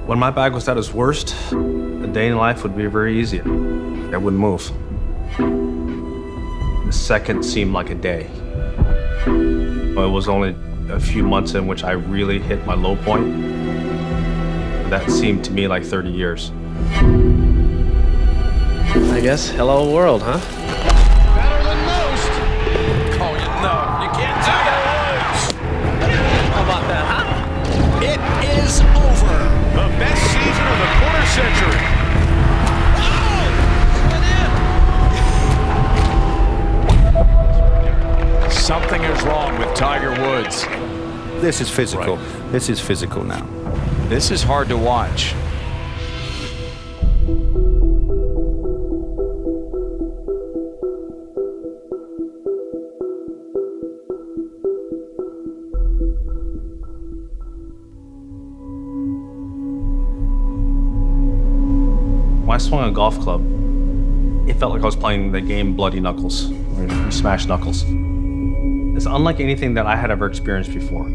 When my back was at its worst, a day in life would be very easy. I wouldn't move. The second seemed like a day. It was only a few months in which I really hit my low point. That seemed to me like 30 years. I guess hello world, huh? Better than most. Oh, no, you can't do that. How about that, huh? It is over. The best season of the quarter century. Oh! Something is wrong with Tiger Woods. This is physical. Right. This is physical now. This is hard to watch. When I swung a golf club, it felt like I was playing the game Bloody Knuckles, where you smash knuckles. It's unlike anything that I had ever experienced before.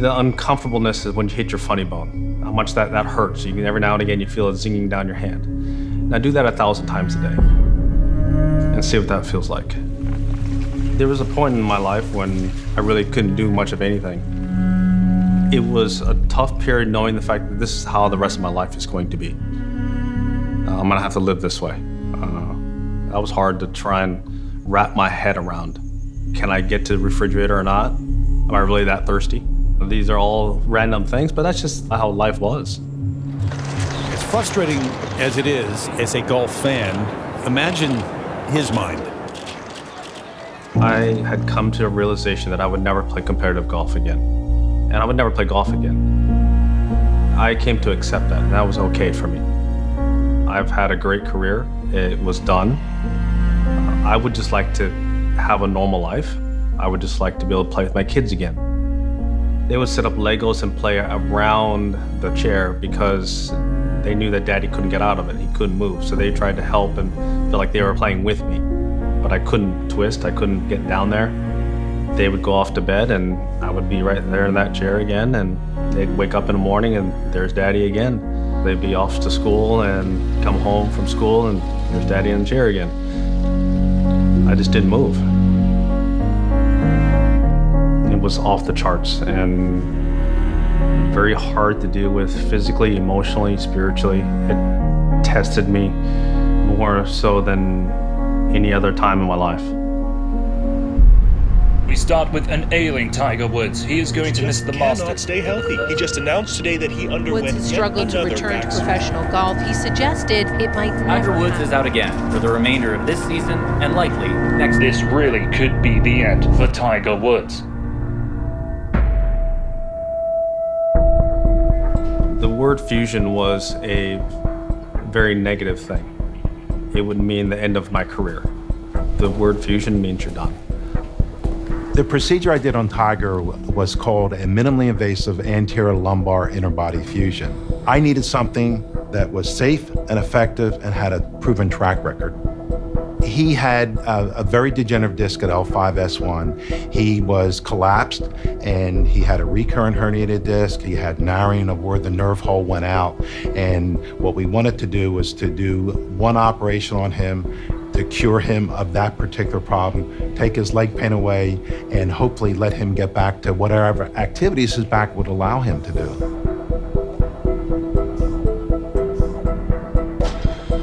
The uncomfortableness is when you hit your funny bone, how much that hurts. Every now and again you feel it zinging down your hand. Now do that 1,000 times a day and see what that feels like. There was a point in my life when I really couldn't do much of anything. It was a tough period knowing the fact that this is how the rest of my life is going to be. I'm gonna have to live this way. That was hard to try and wrap my head around. Can I get to the refrigerator or not? Am I really that thirsty? These are all random things, but that's just how life was. As frustrating as it is as a golf fan, imagine his mind. I had come to a realization that I would never play competitive golf again, and I would never play golf again. I came to accept that, and that was okay for me. I've had a great career. It was done. I would just like to have a normal life. I would just like to be able to play with my kids again. They would set up Legos and play around the chair because they knew that Daddy couldn't get out of it. He couldn't move, so they tried to help and feel like they were playing with me. But I couldn't twist, I couldn't get down there. They would go off to bed and I would be right there in that chair again, and they'd wake up in the morning and there's Daddy again. They'd be off to school and come home from school and there's Daddy in the chair again. I just didn't move. It was off the charts and very hard to deal with physically, emotionally, spiritually. It tested me more so than any other time in my life. We start with an ailing Tiger Woods. He is going to miss the Masters. Cannot stay healthy. He just announced today that he underwent Woods is struggling to return to professional golf. He suggested it might never Tiger Woods happen. is out again for the remainder of this season and likely next. This really could be the end for Tiger Woods. The word fusion was a very negative thing. It would mean the end of my career. The word fusion means you're done. The procedure I did on Tiger was called a minimally invasive anterior lumbar interbody fusion. I needed something that was safe and effective and had a proven track record. He had a very degenerative disc at L5-S1. He was collapsed and he had a recurrent herniated disc. He had narrowing of where the nerve hole went out. And what we wanted to do was to do one operation on him to cure him of that particular problem, take his leg pain away, and hopefully let him get back to whatever activities his back would allow him to do.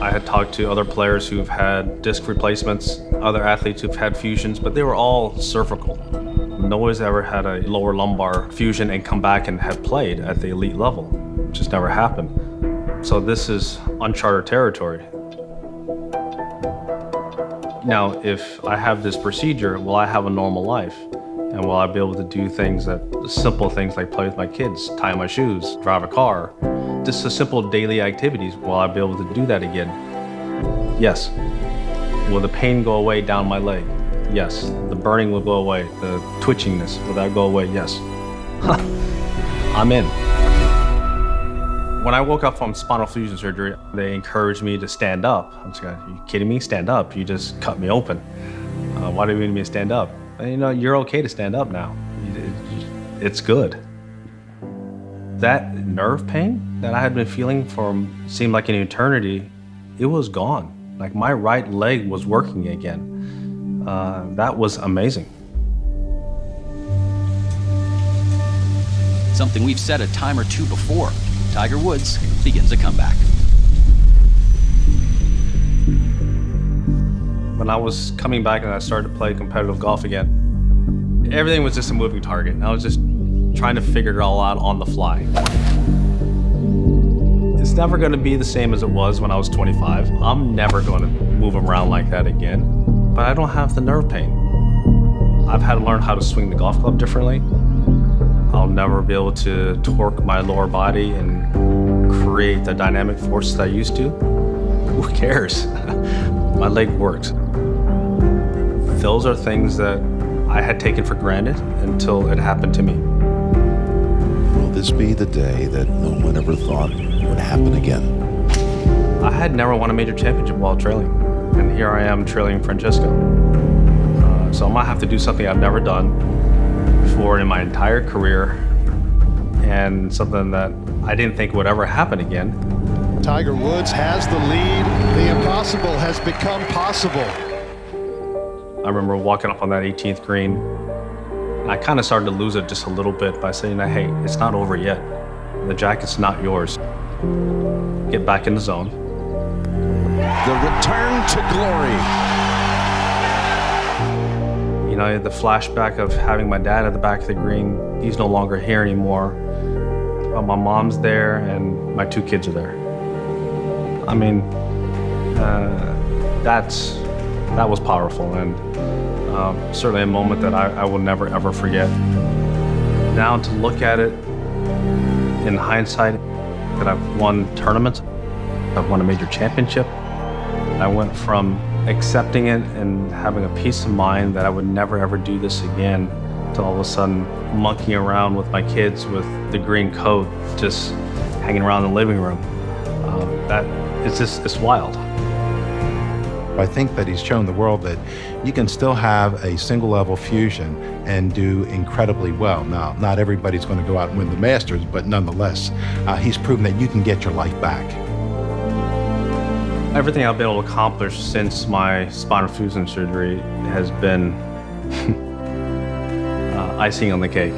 I had talked to other players who've had disc replacements, other athletes who've had fusions, but they were all cervical. No one's ever had a lower lumbar fusion and come back and have played at the elite level. It just never happened. So this is uncharted territory. Now, if I have this procedure, will I have a normal life? And will I be able to do things simple things like play with my kids, tie my shoes, drive a car? Just the simple daily activities, will I be able to do that again? Yes. Will the pain go away down my leg? Yes. The burning will go away. The twitchingness, will that go away? Yes. I'm in. When I woke up from spinal fusion surgery, they encouraged me to stand up. I was like, are you kidding me? Stand up? You just cut me open. Why do you need me to stand up? And, you're okay to stand up now. It's good. That nerve pain that I had been feeling for seemed like an eternity, it was gone. Like my right leg was working again. That was amazing. Something we've said a time or two before. Tiger Woods begins a comeback. When I was coming back and I started to play competitive golf again, everything was just a moving target. I was just trying to figure it all out on the fly. It's never going to be the same as it was when I was 25. I'm never going to move around like that again, but I don't have the nerve pain. I've had to learn how to swing the golf club differently. I'll never be able to torque my lower body and create the dynamic force that I used to. Who cares? My leg works. Those are things that I had taken for granted until it happened to me. Will this be the day that no one ever thought would happen again? I had never won a major championship while trailing, and here I am trailing Francesco. So I might have to do something I've never done before in my entire career, and something that I didn't think would ever happen again. Tiger Woods has the lead. The impossible has become possible. I remember walking up on that 18th green, and I kind of started to lose it just a little bit by saying, hey, it's not over yet. The jacket's not yours. Get back in the zone. The return to glory. You know, the flashback of having my dad at the back of the green, he's no longer here anymore. But my mom's there and my 2 kids are there. I mean, that was powerful, and certainly a moment that I will never ever forget. Now to look at it in hindsight, that I've won tournaments, I've won a major championship. I went from accepting it and having a peace of mind that I would never ever do this again, to all of a sudden monkeying around with my kids with the green coat, just hanging around the living room. It's wild. I think that he's shown the world that you can still have a single level fusion and do incredibly well. Now, not everybody's going to go out and win the Masters, but nonetheless, he's proven that you can get your life back. Everything I've been able to accomplish since my spinal fusion surgery has been icing on the cake.